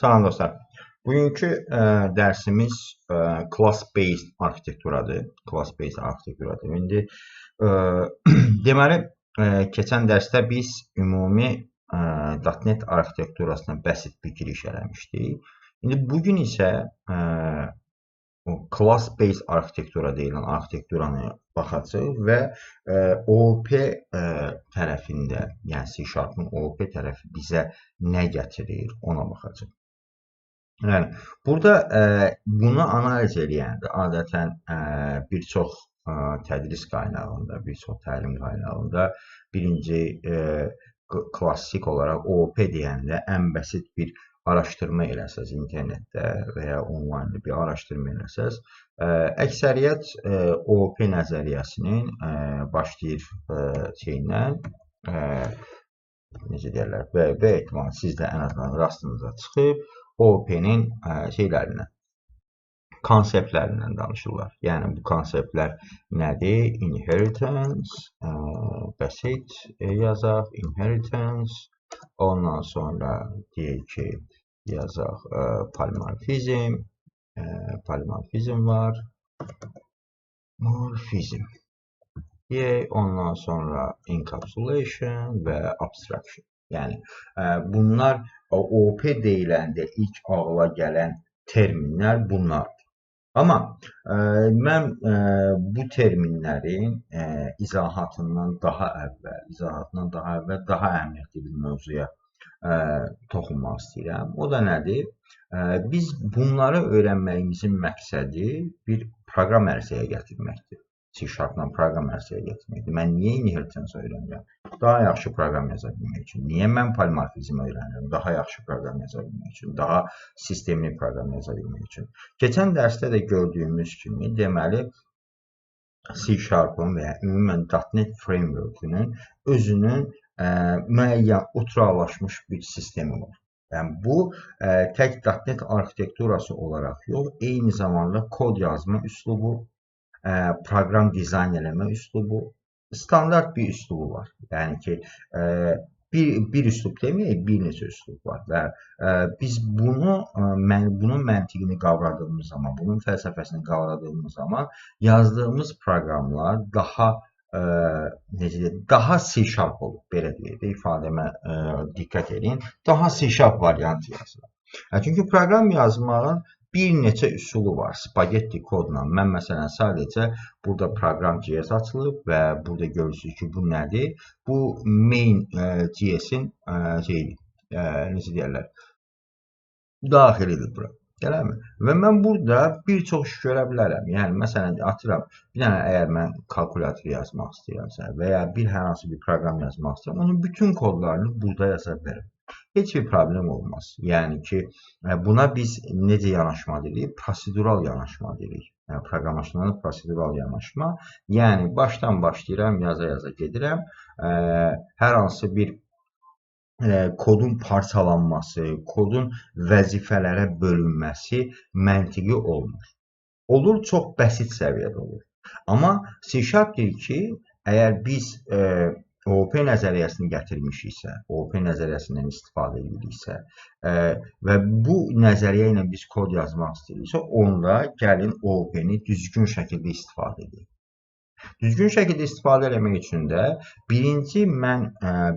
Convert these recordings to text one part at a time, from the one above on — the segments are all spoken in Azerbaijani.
Salam dostlar. Bugünkü dərsimiz class-based arxitekturadır. Class-based arxitekturadır. İndi deməli, keçən dərsdə biz ümumi .NET arxitekturasına bəsit bir giriş eləmişdik. İndi bugün isə o class-based arxitektura deyilən arxitekturanı baxacağıq və OOP tərəfində, yəni C# OOP tərəfi bizə nə gətirir, ona baxacağıq. Yəni, burada bunu analiz eləyəndə adətən bir çox tədris qaynağında, bir çox təlim qaynağında birinci klassik olaraq OOP deyəndə ən bəsit bir araşdırma eləsəz internetdə və ya onlayn bir araşdırma eləsəz, əksəriyyət OOP nəzəriyyəsinin başlayır şeyindən, necə deyərlər, və ehtimal sizdə ən azından rastınıza çıxıb, OOP-nin şeylərindən, konseptlərindən danışırlar. Yəni, bu konseptlər nədir? Inheritance, bəsit yazaq, inheritance, ondan sonra deyək ki, yazaq polimorfizm, polimorfizm var, morfizm. Ondan sonra encapsulation və abstraction. Yəni, bunlar OOP deyiləndə ilk ağla gələn terminlər bunlardır. Amma mən bu terminlərin izahatından daha əvvəl, daha əhəmiyyətli bir mövzuya toxunmaq istəyirəm. O da nədir? Biz bunları öyrənməyimizin məqsədi bir proqram ərsəyə gətirməkdir. C#-la proqram ərsəyə gətirməkdir. Mən niyə inheritance öyrənirəm? Daha yaxşı proqram yaza bilmək üçün. Niyə mən polimorfizm öyrənirəm? Daha yaxşı proqram yaza bilmək üçün. Daha sistemli proqram yaza bilmək üçün. Keçən dərsdə də gördüyümüz kimi, deməli, C#-ın və ya ümumən .NET framework-ünün özünün müəyyən oturaqlaşmış bir sistemi var. Yəni, bu tək .NET arxitekturası olaraq yox, eyni zamanda kod yazma üslubu, proqram dizayn eləmə üslubu, standart bir üslubu var. Yəni ki, bir üslub deməyək, bir neçə üslub var və biz bunun məntiqini qavradığımız zaman, bunun fəlsəfəsini qavradığımız zaman yazdığımız proqramlar daha C# olur, belə deyək, ifadəmə diqqət edin, daha C# variantı yazılır. Çünki proqram yazmağın bir neçə üsulu var, spagetti kodla. Mən məsələn sadəcə burada proqram.js açılıb və burada görürsünüz ki, bu nədir? Bu main.js-in necə deyərlər, daxilidir bura. Gələnmi? Və mən burada bir çox iş görə bilərəm. Yəni, məsələn, atıram, bir dənə əgər mən kalkulyator yazmaq istəyirəmsə və ya bir hər hansı bir proqram yazmaq istəyirəm, onun bütün kodlarını burada yaza bilərəm. Heç bir problem olmaz. Yəni ki, buna biz necə yanaşma deyirik? Prosedural yanaşma deyirik. Yəni, proqramlaşmanın prosedural yanaşma. Yəni, başdan başlayıram, yaza gedirəm. Hər hansı bir kodun parçalanması, kodun vəzifələrə bölünməsi məntiqi olmur. Olur, çox bəsit səviyyədə olur. Amma C# deyir ki, əgər biz OOP nəzəriyyəsini gətirmişiksə, OOP nəzəriyyəsindən istifadə ediriksə və bu nəzəriyyə ilə biz kod yazmaq istəyiriksə, onda gəlin OOP-ni düzgün şəkildə istifadə edək. Düzgün şəkildə istifadə eləmək üçün də birinci mən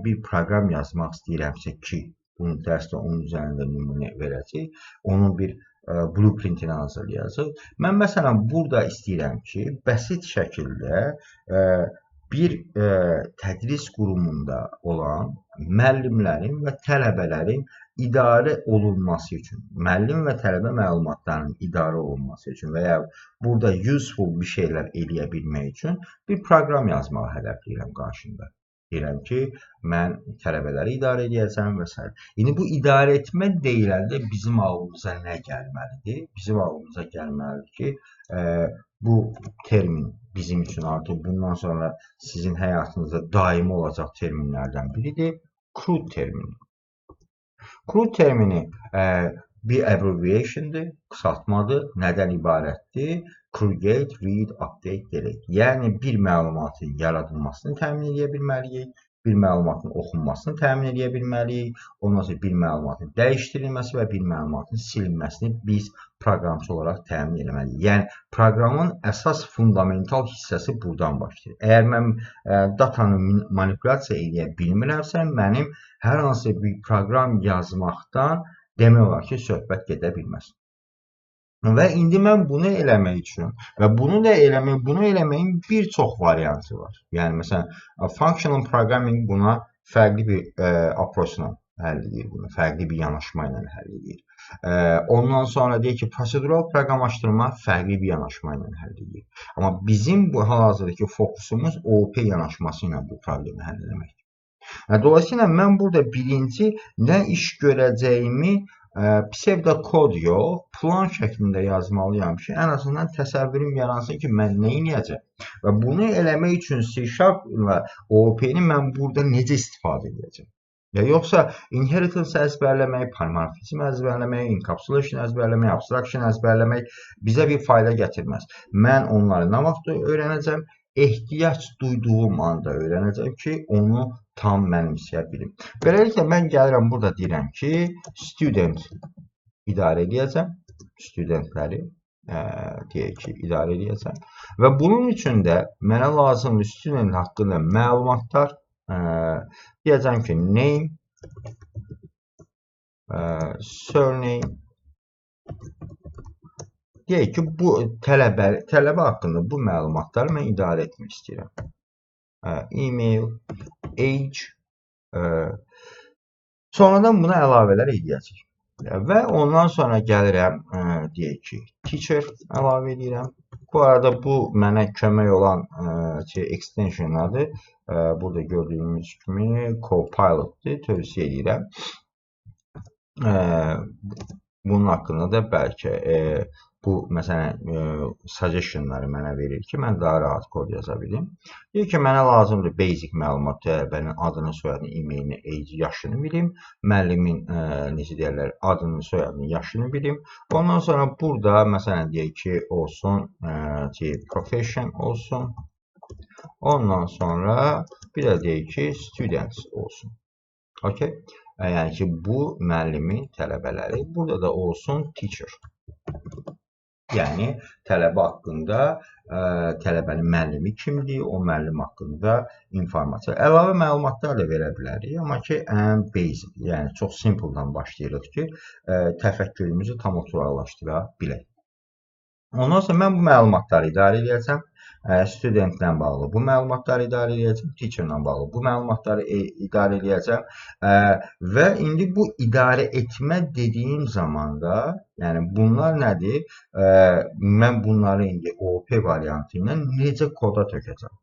bir proqram yazmaq istəyirəmsə ki, bunu dərsdə onun üzərində nümunə verəcək, onun bir blueprintini hazırlayacaq. Mən məsələn burada istəyirəm ki, bəsit şəkildə bir tədris qurumunda olan müəllimlərin və tələbələrin idarə olunması üçün, müəllim və tələbə məlumatlarının idarə olunması üçün və ya burada useful bir şeylər eləyə bilmək üçün bir proqram yazmağı hədəfləyirəm qarşında. Deyirəm ki, mən tələbələri idarə edəcəm və s. Yəni, bu idarə etmə deyiləndə bizim ağlımıza nə gəlməlidir? Bizim ağlımıza gəlməlidir ki, bu termin bizim üçün artıq bundan sonra sizin həyatınızda daimi olacaq terminlərdən biridir. CRUD termini. CRUD termini bir abbreviation'dır, qısaltmadır. Nədən ibarətdir? Create, read, update, delete. Yəni, bir məlumatın yaradılmasını təmin edə bilməliyik bir məlumatın oxunmasını təmin edə bilməliyik. Ondan sonra bir məlumatın dəyişdirilməsi və bir məlumatın silinməsini biz proqramçı olaraq təmin etməliyik. Yəni proqramın əsas fundamental hissəsi buradan başlayır. Əgər mən datanı manipulyasiya edə bilmirəmsə, mənim hər hansı bir proqram yazmaqdan demək olar ki, söhbət gedə bilməz. Və indi mən bunu eləmək üçün və bunu eləməyin bir çox variantı var. Yəni məsələn, functional programming buna fərqli bir approachla həll edir bunu, fərqli bir yanaşma ilə həll edir. Ondan sonra deyək ki, prosedural proqramlaşdırma fərqli bir yanaşma ilə həll edir. Amma bizim bu hal-hazırdakı fokusumuz OOP yanaşması ilə bu problemi həll etməkdir. Dolayısıyla mən burada birinci nə iş görəcəyimi psevdokod yox, plan şəklində yazmalıyam ki, ən azından təsəvvürüm yaransın ki, mən nə edəcəm və bunu eləmək üçün C# və OOP-ni mən burada necə istifadə edəcəm. Yoxsa inheritance əzbərləmək, polymorfizm əzbərləmək, encapsulation əzbərləmək, abstraction əzbərləmək bizə bir fayda gətirməz. Mən onları nə vaxt öyrənəcəm? Ehtiyac duyduğum anda öyrənəcəm ki, onu tam mənimsəyə bilim. Beləliklə, mən gəlirəm burada deyirəm ki, student idarə edəcəm. Studentləri deyək ki, idarə edəcəm. Və bunun üçün də mənə lazımdır student haqqında məlumatlar. Deyəcəm ki, name, surname. Deyək ki, bu tələbə haqqında bu məlumatları mən idarə etmək istəyirəm. Email, age, sonradan buna əlavələr edəcək. Və ondan sonra gəlirəm, deyək ki, teacher əlavə edirəm. Bu arada bu mənə kömək olan extensionlardır. Burada gördüyümüz kimi Copilot'dır, tövsiyə edirəm. Bunun haqqında da bəlkə bu, məsələn, suggestionları mənə verir ki, mən daha rahat kod yaza bilim. Deyir ki, mənə lazımdır basic məlumat, tələbənin adını, soyadını, e-mailini, age, yaşını bilim. Müəllimin, necə deyərlər, adını, soyadını, yaşını bilim. Ondan sonra burada, məsələn, deyək ki, olsun, profession olsun. Ondan sonra bir də deyək ki, students olsun. Okay? Yəni ki, bu müəllimin tələbələri. Burada da olsun teacher. Yəni, tələbə haqqında, tələbənin müəllimi kimdir, o müəllim haqqında informasiya. Əlavə məlumatlar da verə bilərik, amma ki, ən basic, yəni çox simpledan başlayırıq ki, təfəkkürümüzü tam oturaqlaşdıra bilək. Ondan sonra mən bu məlumatları idarə edəcəm. Studentlə bağlı bu məlumatları idarə edəcəm, teacherlə bağlı bu məlumatları idarə edəcəm və indi bu idarə etmə dediyim zamanda, yəni bunlar nədir? Mən bunları indi OOP variantı ilə necə koda tökəcəm?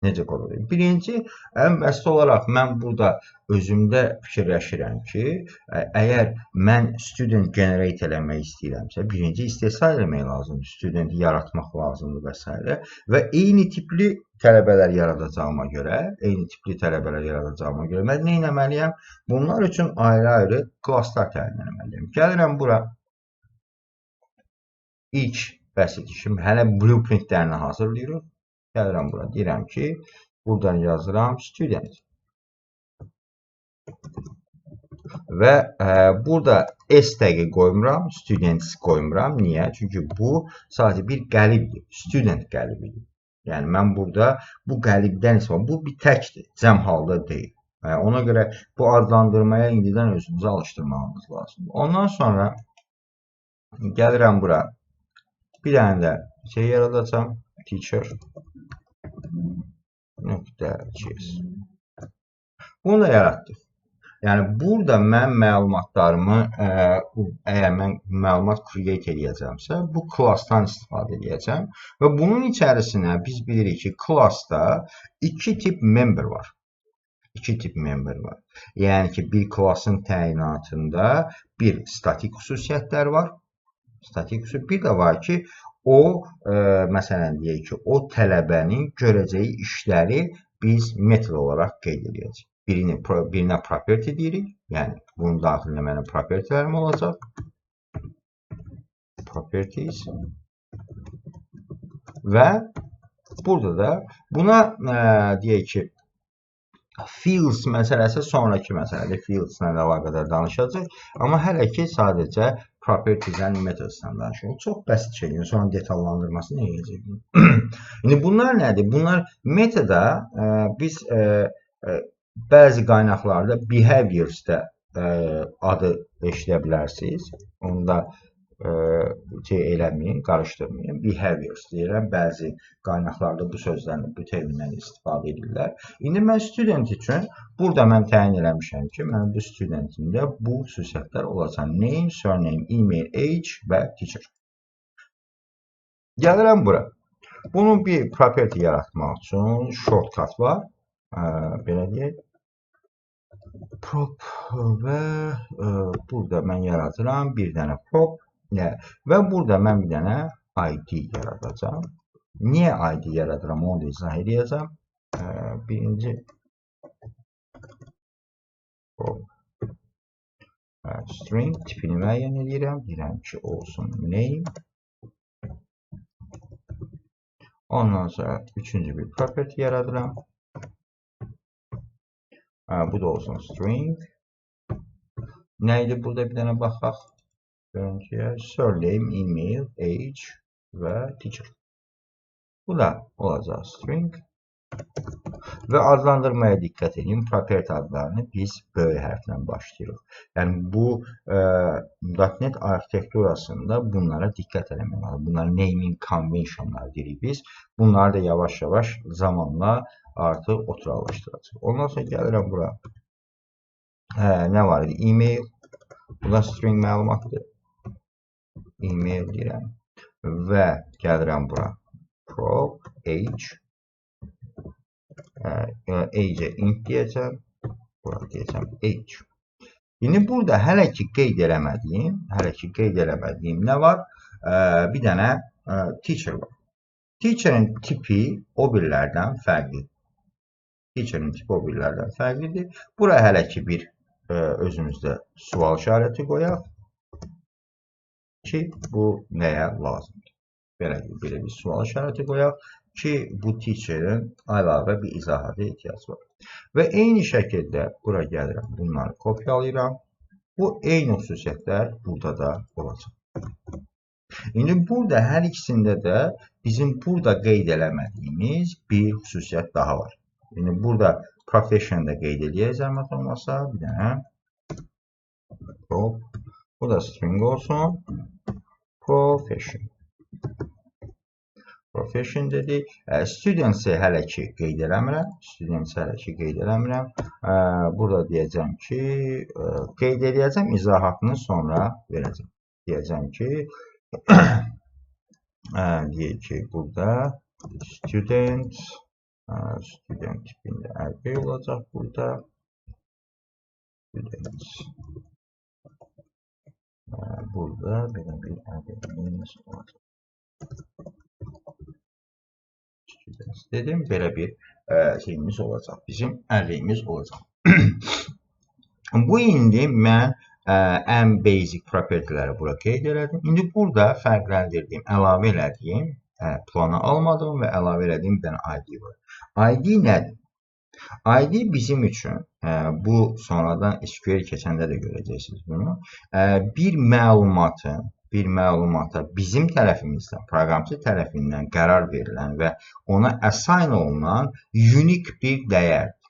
Necə koda tökəcəm? Birinci, ən bəsit olaraq mən burada özümdə fikirləşirəm ki, əgər mən student generate eləmək istəyirəmsə, birinci istehsal eləmək lazımdır, studenti yaratmaq lazımdır və s. Və eyni tipli tələbələr yaradacağıma görə, mən nə etməliyəm? Bunlar üçün ayrı-ayrı klasslar təyin etməliyəm. Gəlirəm bura, ilk bəsit işim, hələ blueprintlərini hazırlayırıq. Gəlirəm bura, deyirəm ki, buradan yazıram student. Və burada S təqi qoymuram, students qoymuram. Niyə? Çünki bu sadəcə bir qəlibdir, student qəlibidir. Yəni, mən burada bu qəlibdən istifadə, bu bir təkdir, cəm halda deyil. Ona görə bu adlandırmaya indidən özünüzü alışdırmağınız lazımdır. Ondan sonra gəlirəm bura, bir dənə də şey yaradacam, teacher. Bunu da yaratdıq. Yəni, burada mən məlumatlarımı, əgər mən məlumat create edəcəmsə, bu classdan istifadə edəcəm və bunun içərisinə biz bilirik ki, classda iki tip member var. Yəni ki, bir classın təyinatında bir statik xüsusiyyətlər var. Bir də var ki, o, məsələn, deyək ki, o tələbənin görəcəyi işləri biz metod olaraq qeyd edəcəyik. Birinə property deyirik, yəni bunun daxilində mənim propertylərim olacaq. Properties. Və burada da buna deyək ki, Fields məsələsi sonraki məsələdir. Fields-la əlaqədar danışacaq. Amma hələ ki sadəcə properties and methods-dan danışırıq. Çox bəsit şeydir. Sonra detallandırmasını eləyəcəyik. İndi bunlar nədir? Bunlar metoda biz bəzi qaynaqlarda behaviors-da adı eşidə bilərsiniz. Onu da eləməyin, qarışdırmayın. Behaviors deyirəm. Bəzi qaynaqlarda bu sözlərlə, bu terminlə istifadə edirlər. İndi mən student üçün burada mən təyin eləmişəm ki, mənim bu studentimdə bu xüsusiyyətlər olacaq. Name, surname, email, age və teacher. Gəlirəm bura. Bunun bir property yaratmaq üçün shortcut var. Belə deyək. Prop və burada mən yaradıram bir dənə prop. Və burada mən bir dənə ID yaradacağım. Niyə ID yaradıram, onu da izah edəcəm. Birinci string tipini müəyyən edirəm. Deyirəm ki, olsun name. Ondan sonra üçüncü bir property yaradıram. Bu da olsun string. Neydi burada bir dənə baxaq. Görüntüyə surname, email, age və teacher. Bu da olacaq string. Və adlandırmaya diqqət edin. Property adlarını biz böyük hərflə başlayırıq. Yəni bu .NET arxitekturasında bunlara diqqət eləmək lazım. Bunlar naming conventionlar deyirik biz. Bunları da yavaş-yavaş zamanla artıq oturallaşdıracaq. Ondan sonra gəlirəm bura. Nə var idi? Email. Bu da string məlumatdır. Email deyirəm. Və gəlirəm bura. Prop, age. Age-ə int deyəcəm. Bura deyəcəm age. İndi burada hələ ki qeyd eləmədiyim nə var? Bir dənə teacher var. Teacher'ın tipi o birlərdən fərqlidir. Bura hələ ki bir özümüzdə sual işarəti qoyaq ki, bu nəyə lazımdır? Belə bir sual işarəti qoyaq ki, bu teacher'ın əlavə bir izahata ehtiyac var. Və eyni şəkildə bura gəlirəm, bunları kopyalayıram. Bu eyni xüsusiyyətlər burada da olacaq. İndi burada hər ikisində də bizim burada qeyd eləmədiyimiz bir xüsusiyyət daha var. İndi burada profession'da qeyd eləyək zəhmət olmasa, bir dənə prop, bu da string olsun, profession. Profession dedik. Students-i hələ ki qeyd eləmirəm. Burada deyəcəm ki, qeyd eləyəcəm, izahatını sonra verəcəm. Deyəcəm ki, deyək ki, burada student tipində ərqey olacaq burada. Burada belə bir ərqeyimiz olacaq. Dedim, belə bir şeyimiz olacaq, bizim ərqeyimiz olacaq. Bu indi mən ən basic propertyləri bura qeyd elədim. İndi burada fərqləndirdiyim, əlavə elədiyim, plana almadığım və əlavə elədiyim bir dənə ID var. ID nədir? ID bizim üçün, bu sonradan SQL keçəndə də görəcəksiniz bunu, bir məlumata bizim tərəfimizdən, proqramçı tərəfindən qərar verilən və ona assign olunan unik bir dəyərdir.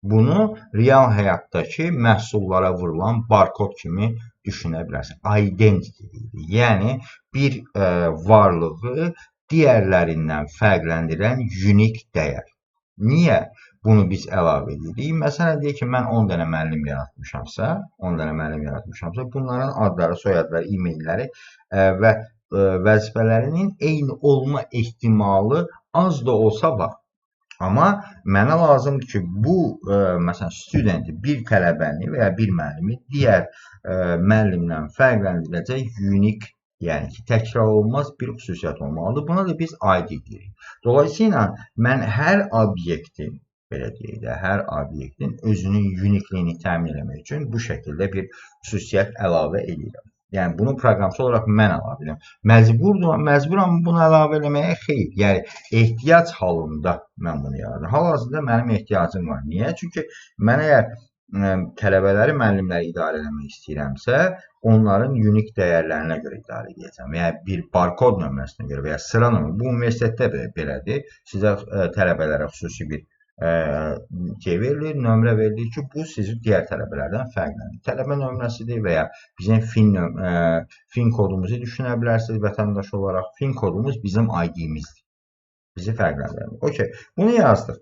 Bunu real həyatdakı məhsullara vurulan barkod kimi düşünə bilərsən. Identity deyil. Yəni, bir varlığı digərlərindən fərqləndirən unik dəyər. Niyə bunu biz əlavə edirik? Məsələn, deyək ki, mən 10 dənə müəllim yaratmışamsa, bunların adları, soyadları, e-mailləri və vəzifələrinin eyni olma ehtimalı az da olsa var. Amma mənə lazımdır ki, bu, məsələn, studenti, bir tələbəni və ya bir müəllimi digər müəllimdən fərqləndirəcək unik, yəni ki, təkrar olmaz bir xüsusiyyət olmalıdır. Buna da biz ID deyirik. Dolayısıyla, mən hər obyektin, belə deyək də, hər obyektin özünün unikliyini təmin etmək üçün bu şəkildə bir xüsusiyyət əlavə edirəm. Yəni bunu proqramçı olaraq mən ala bilirəm. Məcburam bunu əlavə eləməyə? Xeyr. Yəni ehtiyac halında mən bunu yaradıram. Hal-hazırda mənim ehtiyacım var. Niyə? Çünki mən əgər tələbələri, müəllimləri idarə etmək istəyirəmsə, onların unik dəyərlərinə görə idarə edəcəm. Yəni bir barkod nömrəsinə görə və ya sıra nömrəsi. Bu universitetdə belədir. Sizə tələbələrə xüsusi bir verilir, nömrə verilir ki, bu sizi digər tələbələrdən fərqlənir. Tələbə nömrəsidir və ya bizim fin kodumuzu düşünə bilərsiniz vətəndaş olaraq. Fin kodumuz bizim ID-imizdir. Bizi fərqləndirir. Okey, bunu yazdıq.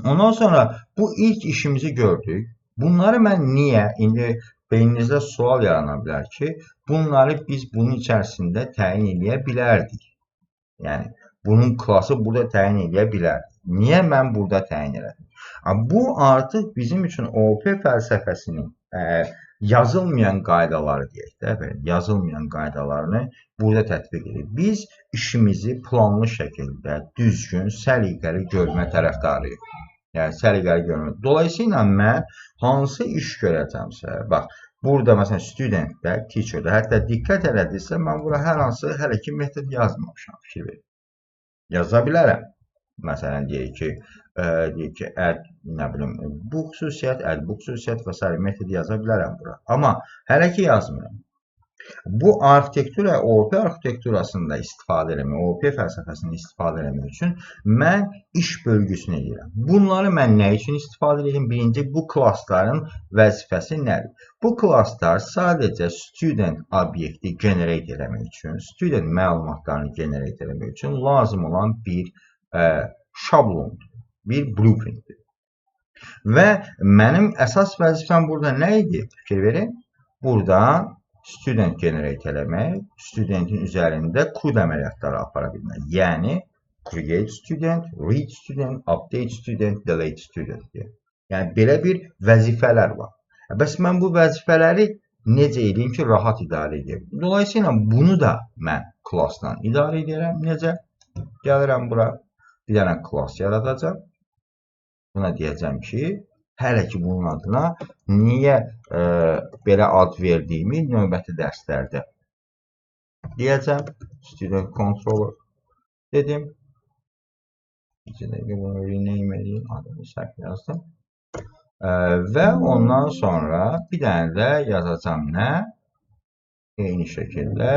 Ondan sonra bu ilk işimizi gördük. Bunları mən niyə? İndi beyninizdə sual yarana bilər ki, bunları biz bunun içərisində təyin edə bilərdik. Yəni, bunun klası burada təyin edə bilərdik. Niyə mən burada təyin elədim? Bu artıq bizim üçün OOP fəlsəfəsinin yazılmayan qaydaları deyək də, yazılmayan qaydalarını burada tətbiq edir. Biz işimizi planlı şəkildə, düzgün, səliqəli görmə tərəfdarıyıq. Yəni, səliqəli görmə. Dolayısıyla mən hansı iş görəcəmsə, bax, burada məsələn studentdə, teacherdə, hətta diqqət elədirsə, mən bura hər hansı, hələ ki metod yazmamışam, fikir verin. Yaza bilərəm. Məsələn, deyək ki, add, nə bilim, bu xüsusiyyət, add bu xüsusiyyət və s. metod yaza bilərəm bura. Amma hələ ki yazmıram. Bu arxitektura, OOP arxitekturasında istifadə eləmək, OOP fəlsəfəsində istifadə eləmək üçün mən iş bölgüsünü edirəm. Bunları mən nə üçün istifadə edirəm? Birinci, bu klassların vəzifəsi nədir? Bu klasslar sadəcə student obyekti generate eləmək üçün, student məlumatlarını generate eləmək üçün lazım olan bir şablondur, bir blueprintdir. Və mənim əsas vəzifəm burada nə idi? Fikir verin. Buradan student generate eləmək, studentin üzərində kod əməliyyatları apara bilmək. Yəni, create student, read student, update student, delete student deyə. Yəni, belə bir vəzifələr var. Bəs mən bu vəzifələri necə edeyim ki, rahat idarə edeyim? Dolayısıyla bunu da mən klassdan idarə edirəm. Necə? Gəlirəm bura. Bir dənə klass yaradacam. Buna deyəcəm ki, hələ ki bunun adına niyə belə ad verdiyimi növbəti dərslərdə deyəcəm. Student controller dedim. Bunu rename edeyim. Adını səhv yazdım. Və ondan sonra bir dənə də yazacam nə? Eyni şəkildə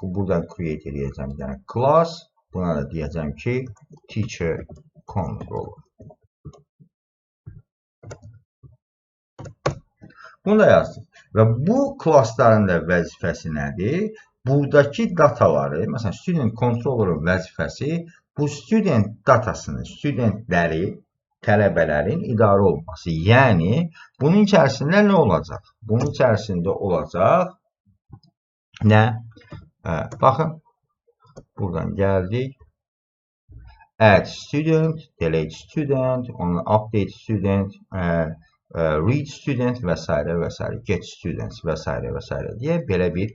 buradan create edəcəm bir dənə class. Buna da deyəcəm ki, teacher controller. Bunu da yazdım. Və bu klassların da vəzifəsi nədir? Buradakı dataları, məsələn, student controller'ın vəzifəsi bu student datasını, studentləri, tələbələrin idarə olması. Yəni, bunun içərisində nə olacaq? Bunun içərisində olacaq nə? Baxın. Buradan gəldik. Add student, delete student, update student, read student və s. və s. Get students və s. və s. deyə belə bir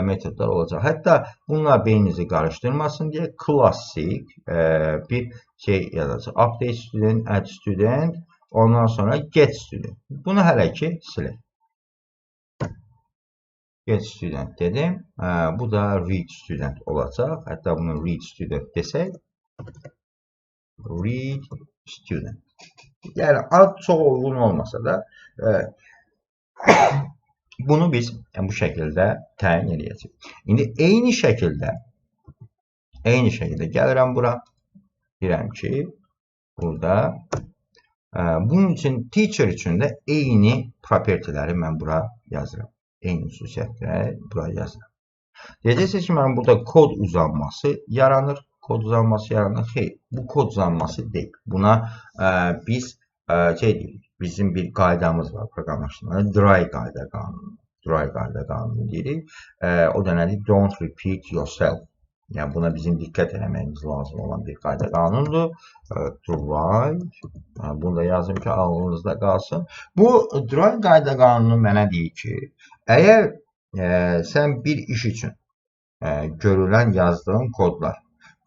metodlar olacaq. Hətta bunlar beyninizi qarışdırmasın deyə klassik bir şey yazacaq. Update student, add student, ondan sonra get student. Bunu hələ ki silək. Get student dedim. Bu da read student olacaq. Hətta bunu read student desək. Read student. Yəni ad çox uyğun olmasa da bunu biz bu şəkildə təyin edəcəyik. İndi eyni şəkildə gəlirəm bura. Deyirəm ki, burada bunun üçün teacher üçün də eyni propertiləri mən bura yazıram. Eyni xüsusiyyətləri bura yazıram. Deyəcəksiniz ki, mən burada kod uzanması yaranır. Kod uzanması yaranır. Xeyr, bu kod uzanması deyil. Buna biz bizim bir qaydamız var proqramlaşdırmada. Dry qayda qanunu. Dry qayda qanunu deyirik. O da nədir? Don't repeat yourself. Yəni buna bizim diqqət eləməyimiz lazım olan bir qayda qanundur. Dry. Bunu da yazım ki, ağlınızda qalsın. Bu dry qayda qanunu mənə deyir ki, əgər sən bir iş üçün görülən yazdığın kodlar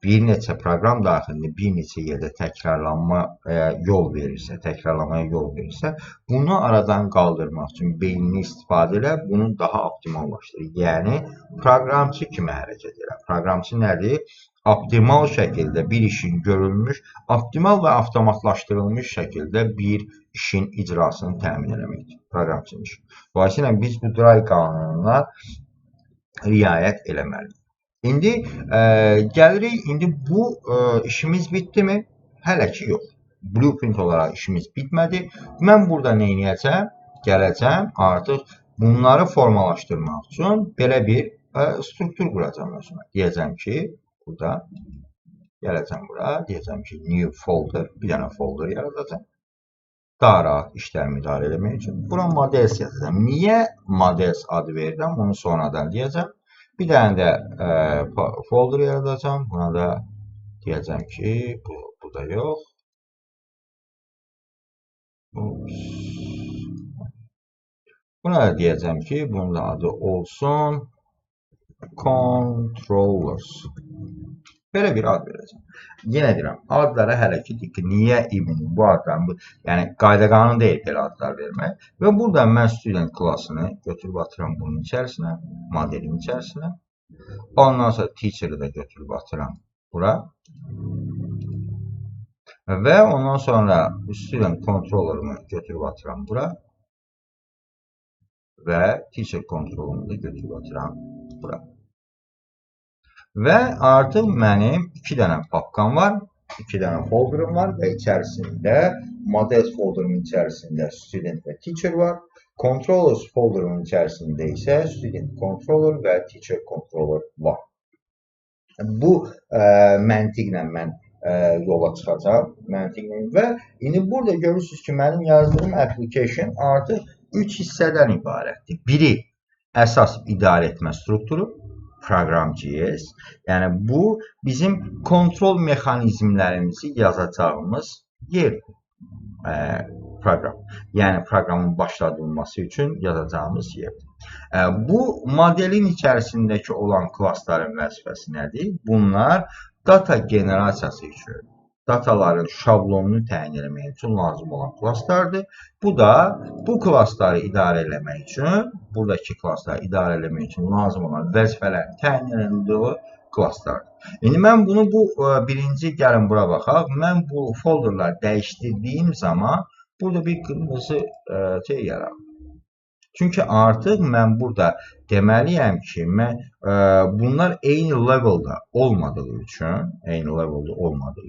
bir neçə proqram daxilində bir neçə yerdə təkrarlamaya yol verirsə, bunu aradan qaldırmaq üçün beynini istifadə elə, bunu daha optimallaşdırır. Yəni, proqramçı kimi hərəkət edir. Proqramçı nədir? Optimal şəkildə bir işin görülmüş, optimal və avtomatlaşdırılmış şəkildə bir işin icrasını təmin etməkdir. Proqramçının işi. Dolayısıyla biz bu Dry qanununa riayət eləməliyik. İndi gəlirik, indi bu işimiz bitdimi? Hələ ki yox. Blueprint olaraq işimiz bitmədi. Mən burada nə edəcəm? Gələcəm, artıq bunları formalaşdırmaq üçün belə bir struktur quracam özümə. Deyəcəm ki, burada gələcəm bura, deyəcəm ki, new folder, bir dənə folder yaradacam. Daha rahat işlərimi idarə etmək üçün. Bura models yazacağım. Niyə models adı verirəm? Onu sonradan deyəcəm. Bir dənə də folder yaradacam. Buna da deyəcəm ki, bu da yox. Buna da deyəcəm ki, bunun da adı olsun controllers. Belə bir ad verəcəm. Yenə deyirəm, adlara hələ ki dikkat. Niyə bu adlar? Yəni, qayda-qanun deyil belə adlar vermək. Və burada mən student klassını götürüb atıram bunun içərisinə, modelin içərisinə. Ondan sonra teacher'ı da götürüb atıram bura. Və ondan sonra student controller'ımı götürüb atıram bura. Və teacher controller'ımı da götürüb atıram bura. Və artıq mənim 2 dənə papkam var, 2 dənə folderim var və içərisində models folderumun içərisində student və teacher var. Controllers folderumun içərisində isə student controller və teacher controller var. Bu məntiqlə mən yola çıxacaq. Və indi burada görürsünüz ki, mənim yazdığım application artıq 3 hissədən ibarətdir. Biri əsas idarə etmə strukturu, program.js. Yəni, bu bizim kontrol mexanizmlərimizi yazacağımız yerdir. Proqram. Yəni, proqramın başladılması üçün yazacağımız yerdir. Bu modelin içərisindəki olan klassların vəzifəsi nədir? Bunlar data generasiyası üçün, dataların şablonunu təyin etmək üçün lazım olan klasslardır. Bu da bu klassları idarə etmək üçün, buradakı klassları idarə etmək üçün lazım olan vəzifələrin təyin edildiyi klasslardır. İndi mən bunu birinci gəlin bura baxaq. Mən bu folderları dəyişdirdiyim zaman burada bir qırmızı şey yaranır. Çünki artıq mən burada deməliyəm ki, bunlar eyni leveldə olmadığı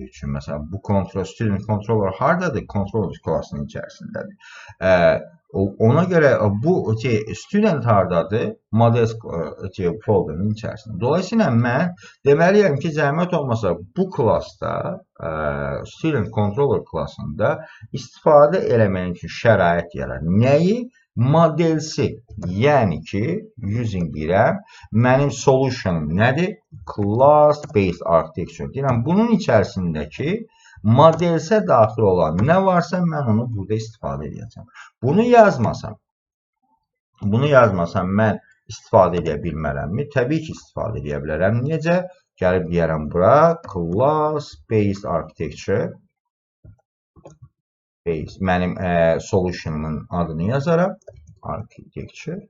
üçün, məsələn, bu student controller haradadır? Controller klassının içərisindədir. Ona görə bu student haradadır? Models folderinin içərisində. Dolayısıyla mən deməliyəm ki, zəhmət olmasa bu klassda, student controller klassında istifadə eləmək üçün şərait yarar. Nəyi? Modelsi, yəni ki, using deyirəm, mənim solutionum nədir? Class-based architecture. Deyirəm, bunun içərisindəki modelsə daxil olan nə varsa mən onu burada istifadə edəcəm. Bunu yazmasam mən istifadə edə bilmərəmmi? Təbii ki, istifadə edə bilərəm. Necə? Gəlib deyərəm bura, class-based architecture. Mənim solutionumun adını yazaram. Architecture.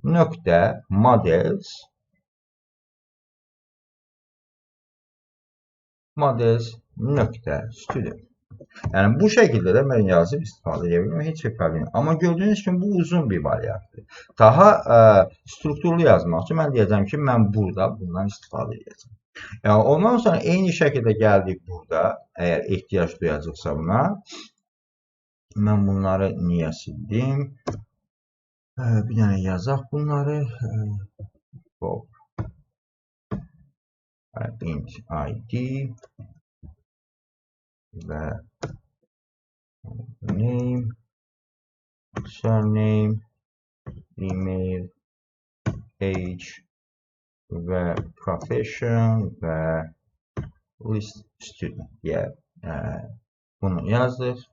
Nöqtə models. Models nöqtə student. Yəni, bu şəkildə də mən yazıb istifadə edə bilməm. Heç bir problem. Amma gördüyünüz kimi bu uzun bir variantdır. Daha strukturlu yazmaq üçün mən deyəcəm ki, mən burada bundan istifadə edəcəm. Yəni, ondan sonra eyni şəkildə gəldik burada, əgər ehtiyac duyacaqsa buna. Mən bunları niyə sildim? Bir dənə yazaq bunları. Int ID və name, surname, email, age və profession və list student. Yəni, bunu yazdıq.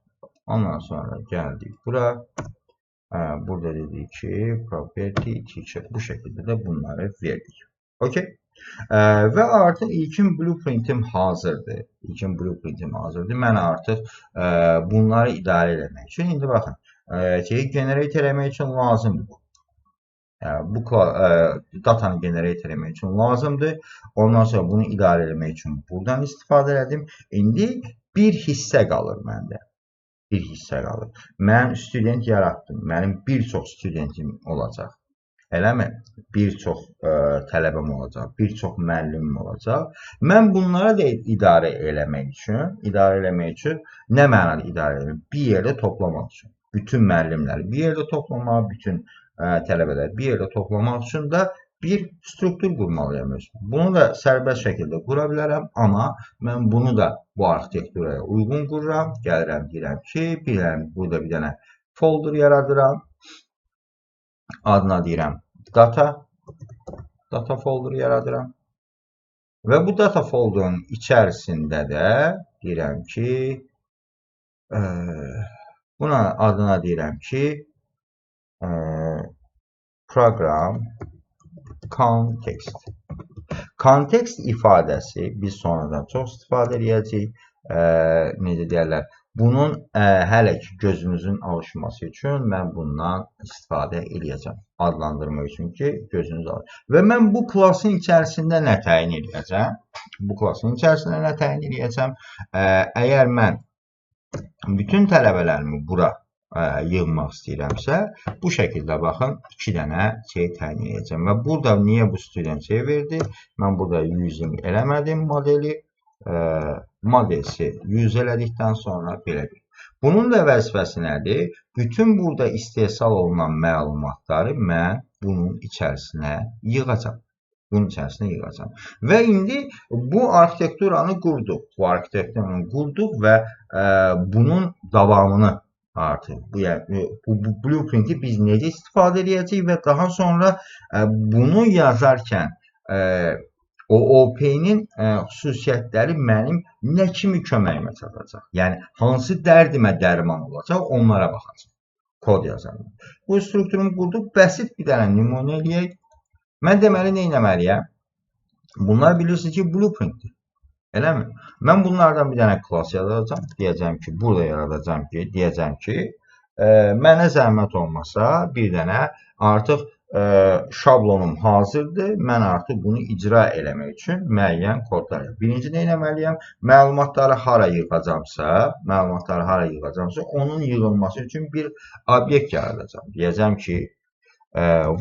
Ondan sonra gəldik bura. Burada dedik ki, property teacher. Bu şəkildə də bunları verdik. Okay? Və artıq ilkin blueprintim hazırdır. Mən artıq bunları idarə etmək üçün, indi baxın, generate eləmək üçün lazımdır bu. Bu datanı generate eləmək üçün lazımdır. Ondan sonra bunu idarə etmək üçün buradan istifadə elədim. İndi bir hissə qalır məndə. Mən student yaratdım. Mənim bir çox studentim olacaq. Eləmi? Bir çox tələbəm olacaq, bir çox müəllimim olacaq. Mən bunları da idarə eləmək üçün nə mənada idarə edirəm? Bir yerdə toplamaq üçün. Bütün müəllimləri bir yerdə toplamaq, bütün tələbələri bir yerdə toplamaq üçün də bir struktur qurmalıyam. Bunu da sərbəst şəkildə qura bilərəm, amma mən bunu da bu arxitekturaya uyğun qururam. Gəlirəm, deyirəm ki, burada bir dənə folder yaradıram. Adına deyirəm data folder yaradıram. Və bu data folderın içərisində də deyirəm ki, buna adına deyirəm ki, program context. Context ifadəsi biz sonradan çox istifadə edəcəyik. Necə deyərlər? Bunun hələ ki gözünüzün alışması üçün mən bundan istifadə edəcəm. Adlandırma üçün ki, gözünüz alır. Və mən bu klasın içərisində nə təyin edəcəm? Əgər mən bütün tələbələrimi bura yığmaq istəyirəmsə, bu şəkildə baxın, 2 dənə təyin edəcəm. Və burada niyə bu student verdi? Mən burada using eləmədim modeli. Modelsi use elədikdən sonra belə bir. Bunun da vəzifəsi nədir? Bütün burada istehsal olunan məlumatları mən bunun içərisinə yığacam. Və indi bu arxitekturanı qurduq. Və bunun davamını artıq bu blueprinti biz necə istifadə edəcəyik və daha sonra bunu yazarkən OOP-nin xüsusiyyətləri mənim nə kimi köməyimə çatacaq? Yəni, hansı dərdimə dərman olacaq, onlara baxacaq. Kod yazarım. Bu strukturumu qurduq, bəsit bir dənə nümunə eləyək. Mən deməli, nə etməliyəm? Bunlar bilirsiniz ki, blueprintdir. Eləmi? Mən bunlardan bir dənə class yaradacam. Deyəcəm ki, burada yaradacam ki, mənə zəhmət olmasa bir dənə artıq şablonum hazırdır. Mən artıq bunu icra eləmək üçün müəyyən kodlar. Birinci nə etməliyəm? Məlumatları hara yığacamsa, onun yığılması üçün bir obyekt yaradacam. Deyəcəm ki,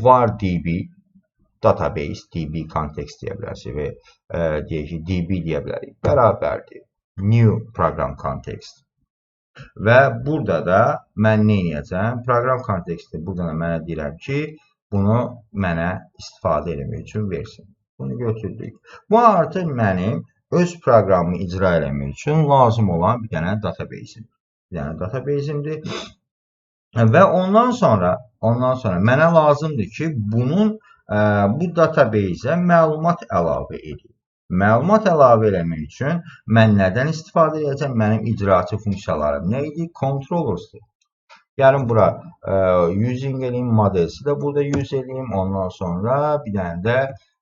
var db database, db context deyə bilərsiniz və deyək ki, db deyə bilərik. Bərabərdir. New program context. Və burada da mən nə edəcəm? Program konteksti burada mənə deyirəm ki, bunu mənə istifadə eləmək üçün versin. Bunu götürdük. Bu artıq mənim öz proqramımı icra eləmək üçün lazım olan bir dənə database'imdir. Və ondan sonra mənə lazımdır ki, bu database'ə məlumat əlavə edeyim. Məlumat əlavə eləmək üçün mən nədən istifadə edəcəm? Mənim icraçı funksiyalarım nə idi? Controllers'dır. Gəlin bura using eləyim, modelsi də burada use eləyim. Ondan sonra bir dənə də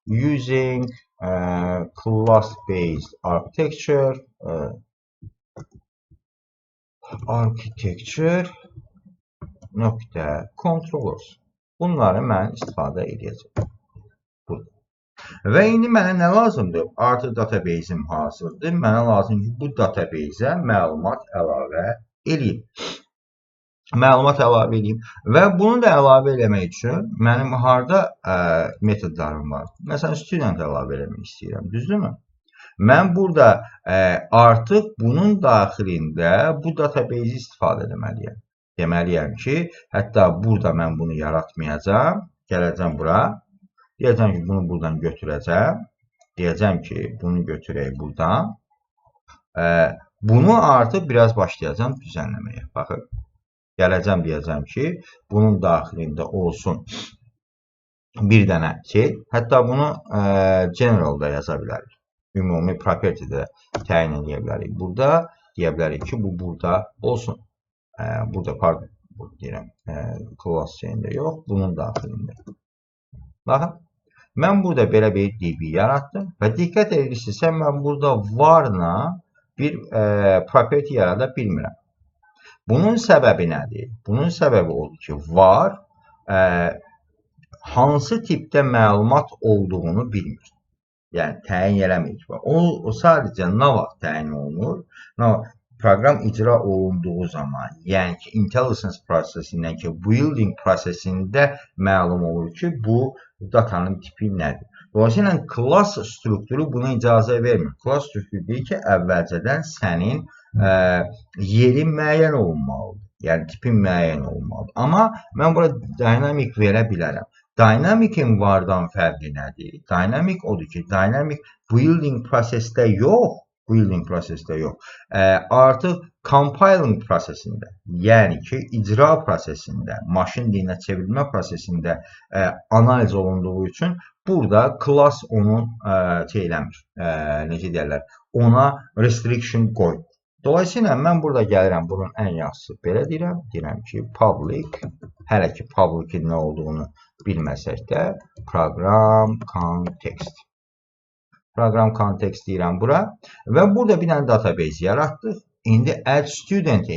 using class-based architecture controllers. Bunları mən istifadə edəcəm. Və indi mənə nə lazımdır? Artıq database'im hazırdır. Mənə lazımdır ki, bu database'ə məlumat əlavə edeyim. Və bunu da əlavə eləmək üçün mənim harada metodlarım var. Məsələn, student əlavə eləmək istəyirəm. Düzdürmü? Mən burada artıq bunun daxilində bu database istifadə etməliyəm. Deməliyəm ki, hətta burada mən bunu yaratmayacağam. Gələcəm bura. Deyəcəm ki, bunu buradan götürəcəm. Deyəcəm ki, bunu götürək buradan. Bunu artıq biraz başlayacağım düzənləməyə. Baxın. Gələcəm, deyəcəm ki, bunun daxilində olsun bir dənə hətta bunu generalda yaza bilərik. Ümumi property'də təyin edə bilərik. Burada deyə bilərik ki, bu burada olsun. Burada, pardon, deyirəm, class şeyində yox, bunun daxilində. Baxın, mən burada belə bir DB yaratdım və diqqət edirsinizsə, mən burada varla bir property yarada bilmirəm. Bunun səbəbi nədir? Bunun səbəbi odur ki, var hansı tipdə məlumat olduğunu bilmir. Yəni, təyin eləmir. O sadəcə nə vaxt təyin olunur? Proqram icra olunduğu zaman, yəni ki, intelligence prosesindən ki, building prosesində məlum olur ki, bu datanın tipi nədir? Dolayısıyla, class strukturu buna icazə vermir. Class strukturu deyir ki, əvvəlcədən sənin yerin müəyyən olunmalıdır. Yəni, tipin müəyyən olunmalıdır. Amma mən burada dynamic verə bilərəm. Dynamic'in vardan fərqi nədir? Dynamic odur ki, dynamic building prosesdə yox, artıq compiling prosesində, yəni ki, icra prosesində, maşın dilinə çevrilmə prosesində analiz olunduğu üçün burada class onu eləmir, necə deyərlər, ona restriction qoyur. Dolayısıyla, mən burada gəlirəm, bunun ən yaxşısı belə deyirəm ki, public, hələ ki, public'in nə olduğunu bilməsək də, program context. Program context deyirəm bura və burada bir dənə database yaratdıq. İndi add student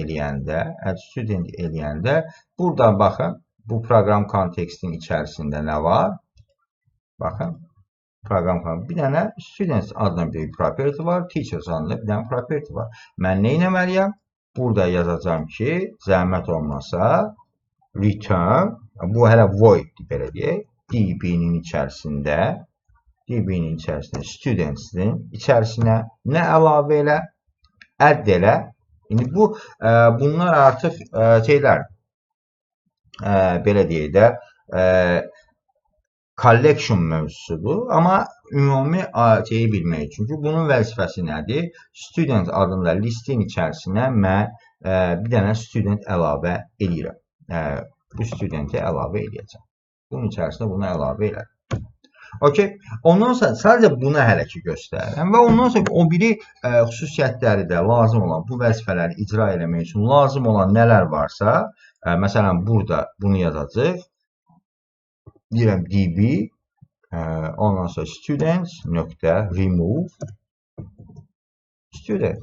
eləyəndə, burada baxın, bu program contextin içərisində nə var? Baxın, bir dənə students adına bir property var, teachers adına bir dənə property var. Mən nə etməliyəm? Burada yazacağım ki, zəhmət olmasa, return, bu hələ void belə deyək, DB-nin içərisində, students'in içərisinə nə əlavə elə? Add elə. İndi bunlar artıq şeylər, belə deyək də, collection mövzusudur. Amma ümumi şeyi bilmək üçün ki, bunun vəzifəsi nədir? Student adında listin içərisinə mən bir dənə student əlavə edirəm. Bu studenti əlavə edəcəm. Bunun içərisində bunu əlavə edirəm. Okay. Ondan sonra sadəcə bunu hələ ki göstərirəm və ondan sonra o biri xüsusiyyətləri də lazım olan bu vəzifələri icra eləmək üçün lazım olan nələr varsa, məsələn, burada bunu yazacaq. Deyirəm DB, ondan sonra students nöqtə remove student.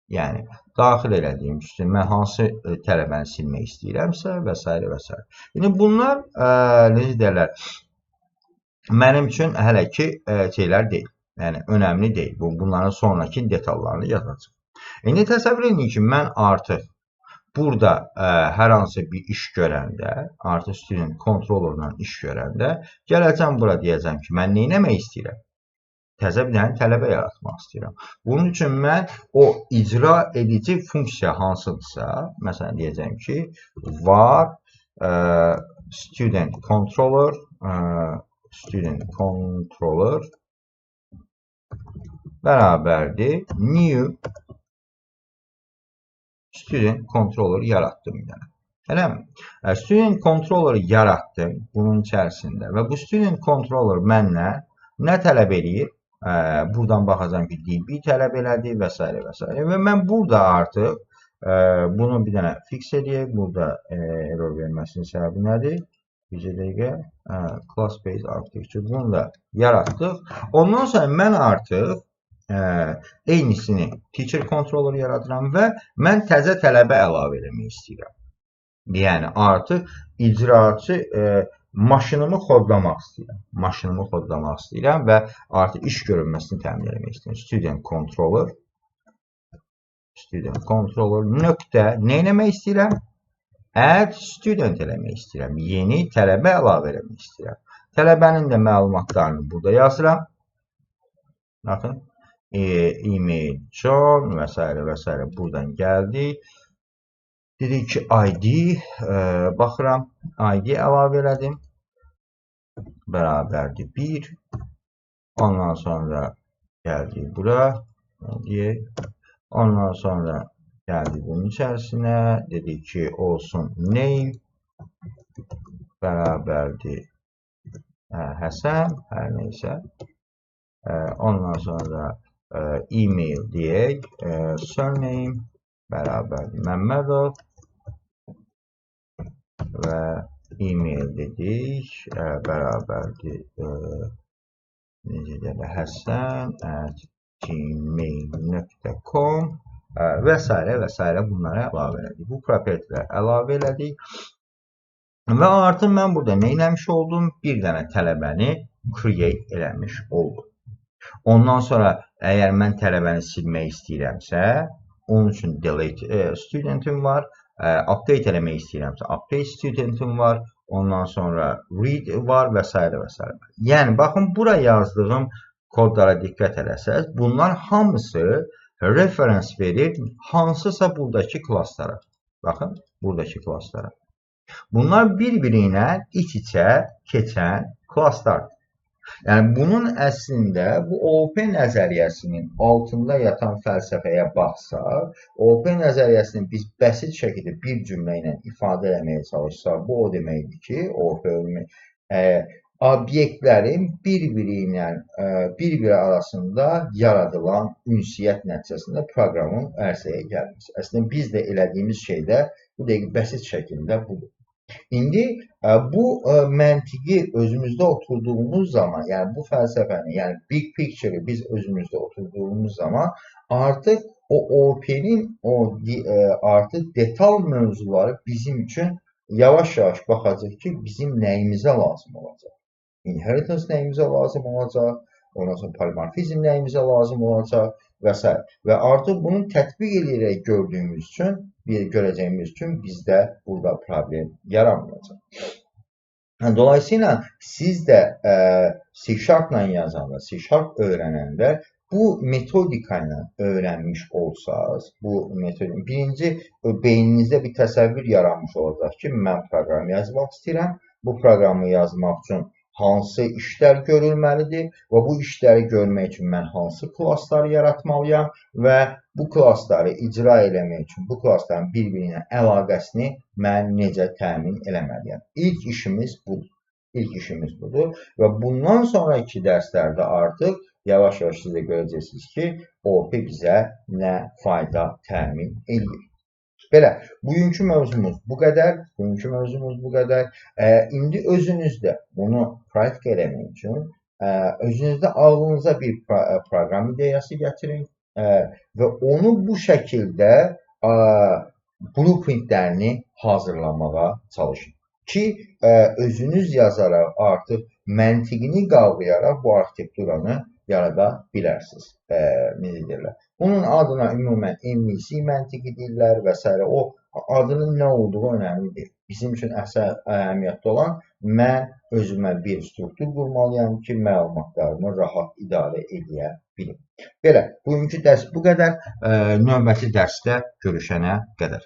Yəni, daxil elədiyim üstün mən hansı tələbəni silmək istəyirəmsə və s. və s. Yəni, bunlar, necə deyərlər, mənim üçün hələ ki şeylər deyil. Yəni, önəmli deyil. Bunların sonraki detallarını yazacaq. İndi təsəvvür edin ki, mən artıq burada hər hansı bir iş görəndə, artıq student controller'dan iş görəndə, gələcəm bura deyəcəm ki, mən nə etmək istəyirəm? Təzə bir dənə tələbə yaratmaq istəyirəm. Bunun üçün mən o icra edici funksiya hansıdırsa, məsələn, deyəcəm ki, var student controller bərabərdir new student controller yarattım bir dənə. Eləmi? Student controller yarattım bunun içərisində və bu student controller mənlə nə tələb edir? Buradan baxacağım ki, DB tələb elədi və s. və s. Və mən burada artıq bunu bir dənə fix edəyək. Burada error verməsinin səbəbi nədir? Bir dəqiqə, class-based architecture, bunu da yaratdıq. Ondan sonra mən artıq eynisini teacher controller yaradıram və mən təzə tələbə əlavə eləmək istəyirəm. Yəni, artıq icraçı maşınımı kodlamaq istəyirəm. Və artıq iş görünməsini təmin eləmək istəyirəm. Student controller nöqtə nə eləmək istəyirəm? Add student eləmək istəyirəm. Yeni tələbə əlavə eləmək istəyirəm. Tələbənin də məlumatlarını burada yazıram. Baxın. Email, John və s. buradan gəldik. Dedik ki, ID, baxıram, ID əlavə elədim. Bərabərdir 1. Ondan sonra gəldik bura. Ondan sonra gəldik bunun içərisinə. Dedik ki, olsun name bərabərdir Həsən, hər neysə. Ondan sonra email deyək, surname bərabərdir Məmmədov və e-mail dedik, bərabərdir necə deyək, hasan@gmail.com və s. və s. bunları əlavə elədik. Bu propertiləri əlavə elədik. Və artıq mən burada nə eləmiş oldum? Bir dənə tələbəni create eləmiş oldum. Ondan sonra əgər mən tələbəni silmək istəyirəmsə, onun üçün delete studentim var. Update eləmək istəyirəmsə, update studentim var. Ondan sonra read var və s. və s. Yəni, baxın, bura yazdığım kodlara diqqət eləsəz, bunlar hamısı referans verir hansısa buradakı klasslara. Baxın, buradakı klasslara. Bunlar bir-biri ilə iç-içə keçən klasslardır. Yəni, bunun əslində bu OOP nəzəriyyəsinin altında yatan fəlsəfəyə baxsaq, OOP nəzəriyyəsini biz bəsit şəkildə bir cümlə ilə ifadə etməyə çalışsaq, bu o deməkdir ki, OOP obyektlərin bir-biri arasında yaradılan ünsiyyət nəticəsində proqramın ərsəyə gəlməsi. Əslində, biz də elədiyimiz şey də bu dəqiq bəsit şəkildə budur. İndi bu məntiqi özümüzdə oturduğumuz zaman, yəni bu fəlsəfəni, yəni big picture-ı biz özümüzdə oturduğumuz zaman artıq o OOP-nin artıq detal mövzuları bizim üçün yavaş-yavaş baxacaq ki, bizim nəyimizə lazım olacaq. Inheritance nəyimizə lazım olacaq, ondan sonra polymorfizm nəyimizə lazım olacaq və s. Və artıq bunu tətbiq edərək görəcəyimiz üçün bizdə burada problem yaranmayacaq. Dolayısıyla siz də C# ilə yazanda, C# öyrənəndə bu metodika ilə öyrənmiş olsanız, birinci beyninizdə bir təsəvvür yaranmış olacaq ki, mən proqram yazmaq istəyirəm. Bu proqramı yazmaq üçün hansı işlər görülməlidir və bu işləri görmək üçün mən hansı klassları yaratmalıyam və bu klassları icra eləmək üçün bu klassların bir-birinə əlaqəsini mən necə təmin eləməliyəm. İlk işimiz budur və bundan sonraki dərslərdə artıq yavaş-yavaş siz də görəcəksiniz ki, OOP bizə nə fayda təmin edir. Belə, bugünkü mövzumuz bu qədər. İndi özünüzdə bunu praktik eləmək üçün özünüzdə ağlınıza bir proqram ideyası gətirin və onu bu şəkildə blueprintlərini hazırlamağa çalışın ki, özünüz yazaraq artıq məntiqini qavrayaraq bu arxitekturanı yarada bilərsiniz. Bunun adına ümumən MVC məntiqi deyirlər və s. O adının nə olduğu önəmli deyil. Bizim üçün əhəmiyyətli olan mən özümə bir struktur qurmalıyam ki, məlumatlarımı rahat idarə edə bilim. Belə, bugünkü dərs bu qədər. Növbəti dərsdə görüşənə qədər.